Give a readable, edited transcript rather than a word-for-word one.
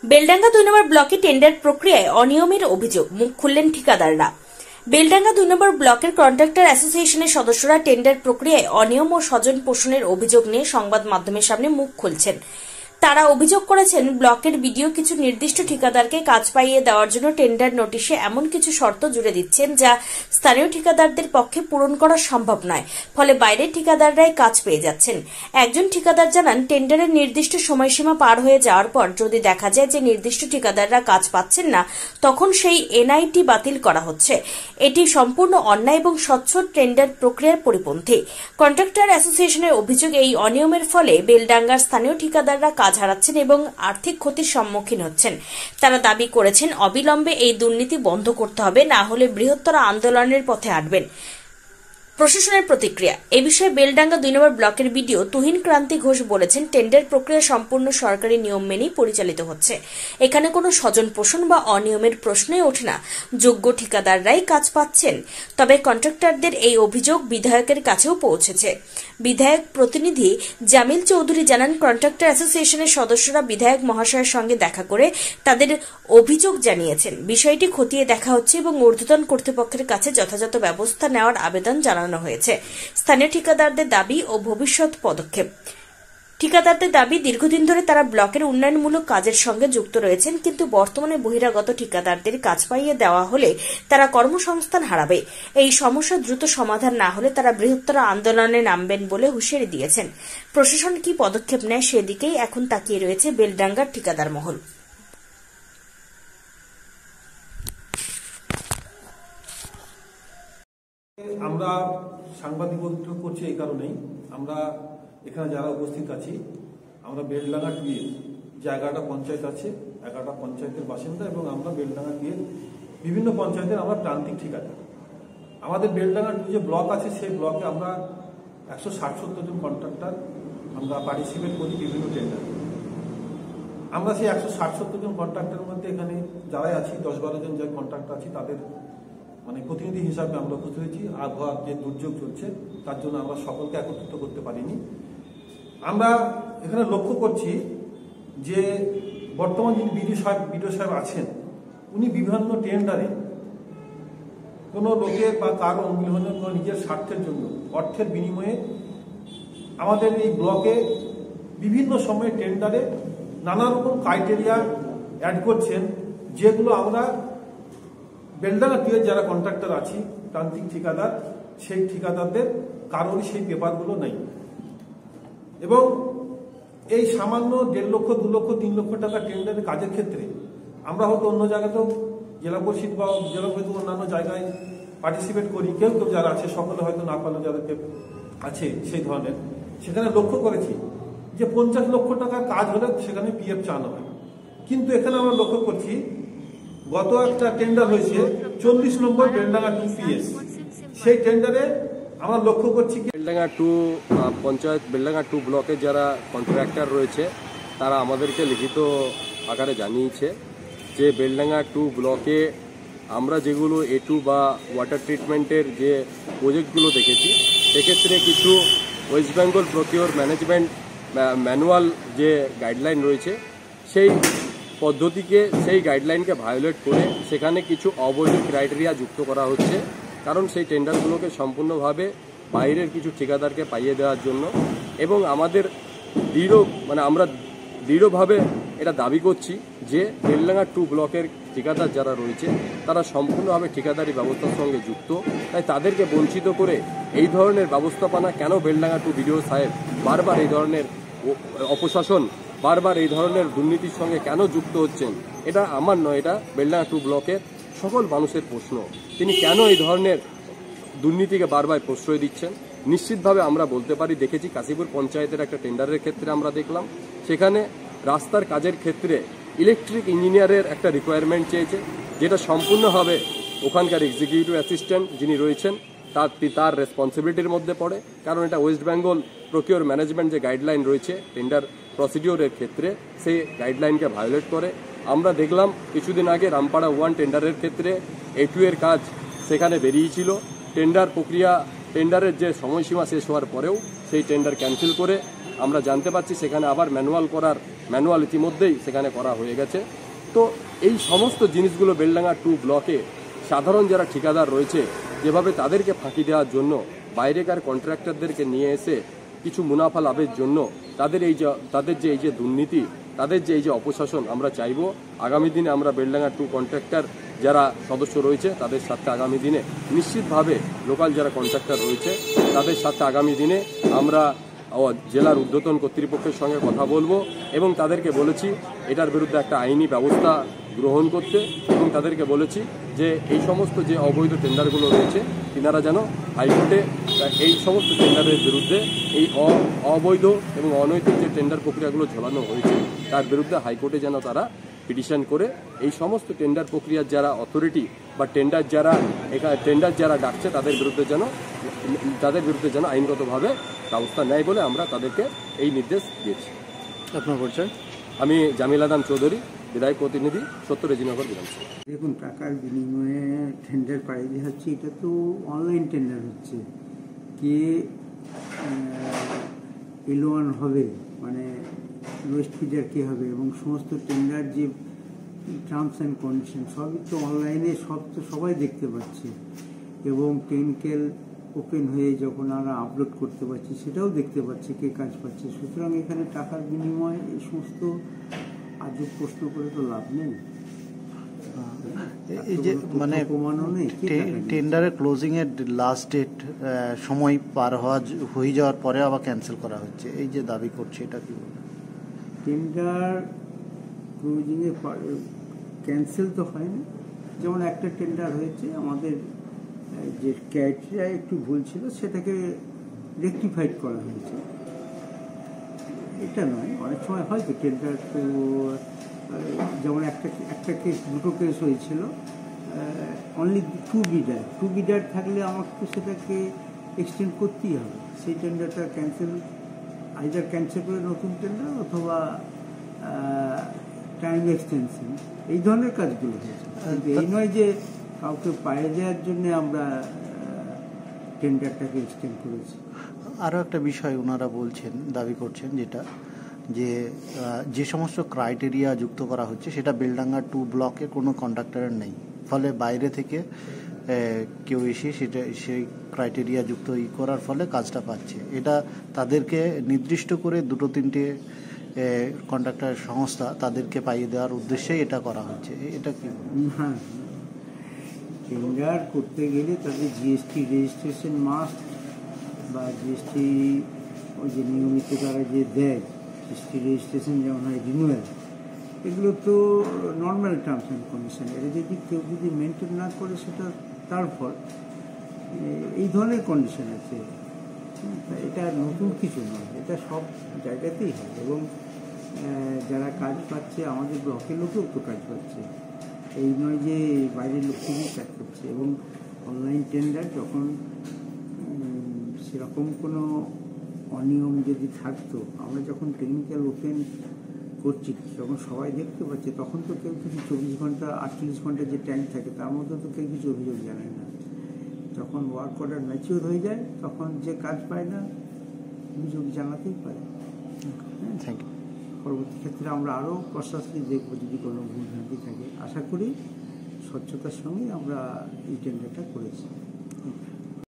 বেলডাঙ্গা 2 নম্বর ব্লকে টেন্ডার প্রক্রিয়ায় অনিয়মের অভিযোগ, মুখ খুললেন ঠিকাদাররা। বেলডাঙ্গা 2 নম্বর ব্লকের কন্ট্রাক্টর অ্যাসোসিয়েশনের সদস্যরা টেন্ডার প্রক্রিয়ায় অনিয়ম ও স্বজন পোষণের অভিযোগ নিয়ে সংবাদ মাধ্যমের সামনে মুখ খুলছেন। তারা অভিযোগ করেছেন, ব্লকের বিডিও কিছু নির্দিষ্ট ঠিকাদারকে কাজ পাইয়ে দেওয়ার জন্য টেন্ডার নোটিশে এমন কিছু শর্ত জুড়ে দিচ্ছেন যা স্থানীয় ঠিকাদারদের পক্ষে পূরণ করা সম্ভব নয়। ফলে বাইরের ঠিকাদাররাই কাজ পেয়ে যাচ্ছেন। একজন ঠিকাদার জানান, টেন্ডারের নির্দিষ্ট সময়সীমা পার হয়ে যাওয়ার পর যদি দেখা যায় যে নির্দিষ্ট ঠিকাদাররা কাজ পাচ্ছেন না, তখন সেই এনআইটি বাতিল করা হচ্ছে। এটি সম্পূর্ণ অন্যায় এবং স্বচ্ছ টেন্ডার প্রক্রিয়ার পরিপন্থী। কন্ট্রাক্টর অ্যাসোসিয়েশনের অভিযোগ, এই অনিয়মের ফলে বেলডাঙ্গার স্থানীয় ঠিকাদাররা কাজ হারাচ্ছেন এবং আর্থিক ক্ষতির সম্মুখীন হচ্ছেন। তারা দাবি করেছেন, অবিলম্বে এই দুর্নীতি বন্ধ করতে হবে, না হলে বৃহত্তর আন্দোলনের পথে হাঁটবেন। প্রশাসনের প্রতিক্রিয়া এ বিষয়ে বেলডাঙ্গা 2 নম্বর ব্লকের বিডিও তুহিন ক্রান্তি ঘোষ বলেছেন, টেন্ডার প্রক্রিয়া সম্পূর্ণ সরকারি নিয়ম মেনেই পরিচালিত হচ্ছে। এখানে কোনো স্বজন পোষণ বা অনিয়মের প্রশ্নই ওঠে না। যোগ্য ঠিকাদাররাই কাজ পাচ্ছেন। তবে কন্ট্রাক্টরদের এই অভিযোগ বিধায়কের কাছেও পৌঁছেছে। বিধায়ক প্রতিনিধি জামিল চৌধুরী জানান, কন্ট্রাক্টর অ্যাসোসিয়েশনের সদস্যরা বিধায়ক মহাশয়ের সঙ্গে দেখা করে তাদের অভিযোগ জানিয়েছেন। বিষয়টি খতিয়ে দেখা হচ্ছে এবং ঊর্ধ্বতন কর্তৃপক্ষের কাছে যথাযথ ব্যবস্থা নেওয়ার আবেদন জানানো হয়েছে। স্থানীয় ঠিকাদারদের দাবি ও ভবিষ্যৎ পদক্ষেপ। ঠিকাদারদের দাবি, দীর্ঘদিন ধরে তারা ব্লকের উন্নয়নমূলক কাজের সঙ্গে যুক্ত রয়েছেন, কিন্তু বর্তমানে বহিরাগত ঠিকাদারদের কাজ পাইয়ে দেওয়া হলে তারা কর্মসংস্থান হারাবে। এই সমস্যা দ্রুত সমাধান না হলে তারা বৃহত্তর আন্দোলনে নামবেন বলে হুঁশিয়ারি দিয়েছেন। প্রশাসন কি পদক্ষেপ নেয় সেদিকেই এখন তাকিয়ে রয়েছে বেলডাঙ্গার ঠিকাদার মহল। আমরা সাংবাদিকত্ব করছি এই কারণেই, আমরা এখানে যারা উপস্থিত আছি, আমরা বেলডাঙ্গা 2 এর যে 11টা পঞ্চায়েত আছে, 11টা পঞ্চায়েতের বাসিন্দা এবং আমরা বেলডাঙ্গা 2 এর বিভিন্ন পঞ্চায়েতের আমরা প্রান্তিক ঠিকাদার। আমাদের বেলডাঙ্গা 2 যে ব্লক আছে, সেই ব্লকে আমরা 160-70 জন কন্ট্রাক্টর আমরা পার্টিসিপেট করি বিভিন্ন টেন্ডারে। আমরা সেই 160-70 জন কন্ট্রাক্টরের মধ্যে এখানে যারাই আছি, 10-12 জন যে কন্ট্রাক্টর আছি, তাদের প্রতিনিধি হিসাবে আমরা উপস্থিত হয়েছি। আবহাওয়ার যে দুর্যোগ চলছে তার জন্য আমরা সকলকে একত্রিত করতে পারিনি। আমরা এখানে লক্ষ্য করছি যে বর্তমান যিনি বিডিও সাহেব আছেন, উনি বিভিন্ন টেন্ডারে কোনো লোকের বা কারো অঙ্গীভঙ্গের কোনো নিজের স্বার্থের জন্য অর্থের বিনিময়ে আমাদের এই ব্লকে বিভিন্ন সময়ে টেন্ডারে নানা রকম ক্রাইটেরিয়া অ্যাড করছেন, যেগুলো আমরা বেলডাঙ্গা 2 এর যারা কন্ট্রাক্টর আছি, প্রান্তিক ঠিকাদার, সেই ঠিকাদারদের কারোরই সেই পেপারগুলো নেই। এবং এই সামান্য 1.5 লক্ষ, 2 লক্ষ, 3 লক্ষ টাকা টেন্ডারের কাজের ক্ষেত্রে আমরা হয়তো অন্য জায়গাতেও জেলা পরিষদ বা জেলা পরিষদ অন্যান্য জায়গায় পার্টিসিপেট করি, কেউ কেউ যারা আছে, সকলে হয়তো না পারলে যাদেরকে আছে সেই ধরনের, সেখানে লক্ষ্য করেছি যে 50 লক্ষ টাকার কাজ হলে সেখানে পিএফ চানো হয়। কিন্তু এখানে আমরা লক্ষ্য করছি, গত একটা টেন্ডার হয়েছে 40 নম্বর বেলডাঙ্গা 2 পিএস, সেই টেন্ডারে আমরা লক্ষ্য করছি কি বেলডাঙ্গা 2 পঞ্চায়েত, বেলডাঙ্গা 2 ব্লকে যারা কন্ট্রাক্টর রয়েছে তারা আমাদেরকে লিখিত আকারে জানিয়েছে যে বেলডাঙ্গা 2 ব্লকে আমরা যেগুলো A2 বা ওয়াটার ট্রিটমেন্টের যে প্রজেক্টগুলো দেখেছি, সেক্ষেত্রে কিছু ওয়েস্ট বেঙ্গল প্রকিওর ম্যানেজমেন্ট ম্যানুয়াল যে গাইডলাইন রয়েছে, সেই পদ্ধতিকে, সেই গাইডলাইনকে ভায়োলেট করে সেখানে কিছু অবৈধ ক্রাইটেরিয়া যুক্ত করা হচ্ছে। কারণ সেই টেন্ডারগুলোকে সম্পূর্ণভাবে বাইরের কিছু ঠিকাদারকে পাইয়ে দেওয়ার জন্য। এবং আমাদের আমরা দৃঢ়ভাবে এটা দাবি করছি যে বেলডাঙ্গা 2 ব্লকের ঠিকাদার যারা রয়েছে তারা সম্পূর্ণভাবে ঠিকাদারি ব্যবস্থার সঙ্গে যুক্ত। তাই তাদেরকে বঞ্চিত করে এই ধরনের ব্যবস্থাপনা কেন বেলডাঙ্গা 2 বিডিও সাহেব বারবার এই ধরনের অপশাসন, বারবার এই ধরনের দুর্নীতির সঙ্গে কেন যুক্ত হচ্ছেন, এটা আমার নয়, এটা বেলডাঙ্গা 2 ব্লকের সকল মানুষের প্রশ্ন। তিনি কেন এই ধরনের দুর্নীতিকে বারবার প্রশ্রয় দিচ্ছেন? নিশ্চিতভাবে আমরা বলতে পারি, দেখেছি কাশীপুর পঞ্চায়েতের একটা টেন্ডারের ক্ষেত্রে আমরা দেখলাম, সেখানে রাস্তার কাজের ক্ষেত্রে ইলেকট্রিক ইঞ্জিনিয়ারের একটা রিকোয়ারমেন্ট চেয়েছে, যেটা সম্পূর্ণভাবে ওখানকার এক্সিকিউটিভ অ্যাসিস্ট্যান্ট যিনি রয়েছেন তার রেসপন্সিবিলিটির মধ্যে পড়ে। কারণ এটা ওয়েস্ট বেঙ্গল প্রকিওর ম্যানেজমেন্ট যে গাইডলাইন রয়েছে টেন্ডার প্রসিডিওরের ক্ষেত্রে, সেই গাইডলাইনকে ভায়োলেট করে। আমরা দেখলাম কিছুদিন আগে রামপাড়া 1 টেন্ডারের ক্ষেত্রে A2 এর কাজ সেখানে বেরিয়েছিল, টেন্ডারের যে সময়সীমা শেষ হওয়ার পরেও সেই টেন্ডার ক্যান্সেল করে আমরা জানতে পারছি সেখানে আবার ম্যানুয়াল করার ম্যানুয়াল ইতিমধ্যেই সেখানে করা হয়ে গেছে। তো এই সমস্ত জিনিসগুলো বেলডাঙ্গা 2 ব্লকে সাধারণ যারা ঠিকাদার রয়েছে যেভাবে তাদেরকে ফাঁকি দেওয়ার জন্য বাইরেকার কন্ট্রাক্টরদেরকে নিয়ে এসে কিছু মুনাফা লাভের জন্য তাদের যে এই যে দুর্নীতি, তাদের যে এই যে অপশাসন, আমরা চাইব আগামী দিনে আমরা বেলডাঙ্গা 2 কন্ট্রাক্টর যারা সদস্য রয়েছে তাদের সাথে আগামী দিনে নিশ্চিতভাবে লোকাল যারা কন্ট্রাক্টর রয়েছে তাদের সাথে আগামী দিনে আমরা জেলার ঊর্ধ্বতন কর্তৃপক্ষের সঙ্গে কথা বলবো এবং তাদেরকে বলেছি এটার বিরুদ্ধে একটা আইনি ব্যবস্থা গ্রহণ করতে এবং তাদেরকে বলেছি যে এই সমস্ত যে অবৈধ টেন্ডারগুলো রয়েছে তিনারা যেন হাইকোর্টে এই সমস্ত টেন্ডারের বিরুদ্ধে এই অবৈধ এবং অনৈতিক যে টেন্ডার প্রক্রিয়াগুলো ঝোলানো হয়েছে তার বিরুদ্ধে হাইকোর্টে যেন তারা পিটিশন করে এই সমস্ত টেন্ডার প্রক্রিয়ার যারা অথরিটি বা টেন্ডার যারা ডাকছে তাদের বিরুদ্ধে যেন আইনগতভাবে ব্যবস্থা নেয় বলে আমরা তাদেরকে এই নির্দেশ দিয়েছি। আপনার পরিচয়? আমি জামিল আদম চৌধুরী, বিধায়ক প্রতিনিধি, 70 রেজিনগর বিধানসভা। দেখুন, টাকার বিনিময়ে টেন্ডার পাই দিয়ে হচ্ছে, এটা তো অনলাইন টেন্ডার হচ্ছে। কে এলোয়ান হবে, মানে লোয়েস্ট বিডার কে হবে, এবং সমস্ত টেন্ডার যে টার্মস অ্যান্ড কন্ডিশন সবই তো অনলাইনে, সবাই দেখতে পাচ্ছে, এবং টেনকেল ওপেন হয়ে যখন আমরা আপলোড করতে পারছি সেটাও দেখতে পাচ্ছি কে কাজ পাচ্ছে। সুতরাং এখানে টাকার বিনিময়ে এই সমস্ত আজব প্রশ্ন করে তো লাভ নেই। এই যে মানে টেন্ডারের ক্লোজিং এর লাস্ট ডেট সময় পার হয়ে যাওয়ার পরে আবার ক্যান্সেল করা হচ্ছে, এই যে দাবি করছে, এটা কি বলবেন? টেন্ডার ক্লোজিং এ ক্যান্সেল তো হয় না। যেমন একটা টেন্ডার হয়েছে, আমাদের যে ক্রাইটেরিয়া একটু ভুল ছিল সেটাকে রেকটিফাইড করা হয়েছে, এটা নয়। অনেক সময় হয়তো টেন্ডার তো, যেমন একটা কেস, দুটো কেস হয়েছিল, অনলি টু বিডার থাকলে আমাকে তো সেটাকে এক্সটেন্ড করতেই হবে। সেই টেন্ডারটা আইদার ক্যান্সেল করে নতুন টেন্ডার অথবা টাইম এক্সটেনশন, এই ধরনের কাজগুলো হয়েছে। এই নয় যে কাউকে পায়ে দেওয়ার জন্য আমরা টেন্ডারটাকে এক্সটেন্ড করেছি। আরও একটা বিষয় ওনারা বলছেন, দাবি করছেন, যেটা যে সমস্ত ক্রাইটেরিয়া যুক্ত করা হচ্ছে সেটা বেলডাঙ্গা 2 ব্লকে কোনো কন্ট্রাক্টরের নেই, ফলে বাইরে থেকে কেউ এসে সেই ক্রাইটেরিয়া যুক্ত করার ফলে কাজটা পাচ্ছে। এটা তাদেরকে নির্দিষ্ট করে 2-3টে কন্ট্রাক্টর সংস্থা তাদেরকে পাইয়ে দেওয়ার উদ্দেশ্যে এটা করা হচ্ছে, এটা কি? হ্যাঁ, টেন্ডার করতে গেলে তাদের জিএসটি রেজিস্ট্রেশন মাস্ট, বা জিএসটি ওই যে নিয়মিত তারা যে দেয় জিএসটি রেজিস্ট্রেশন, যেমন হয় রিনিউয়াল, এগুলো তো নর্মাল টার্মস অ্যান্ড কন্ডিশন। এটা যদি কেউ মেনটেন না করে সেটা তার ফল। এই ধরনের কন্ডিশন আছে, এটা নতুন কিছু নয়, এটা সব জায়গাতেই হয়। এবং যারা কাজ পাচ্ছে, আমাদের ব্লকের লোকেও তো কাজ পাচ্ছে, এই নয় যে বাইরের লোক থেকেই কাজ করছে। এবং অনলাইন টেন্ডার যখন সেরকম কোনো অনিয়ম যদি থাকতো, আমরা যখন টেকনিক্যাল ওপেন করছি, যখন সবাই দেখতে পাচ্ছে, তখন তো কেউ কিছু 24 ঘন্টা 48 ঘন্টা যে টাইম থাকে তার মধ্যে তো কেউ কিছু অভিযোগ জানায় না। যখন ওয়ার্ক অর্ডার ম্যাচিওর হয়ে যায় তখন যে কাজ পায় না অভিযোগ জানাতেই পারে। Thank you. পরবর্তী ক্ষেত্রে আমরা আরও প্রশাসনিক দেখব যদি কোনো ভুল ভ্রান্তি থাকে। আশা করি স্বচ্ছতার সঙ্গে আমরা এই টেন্ডারটা করেছি।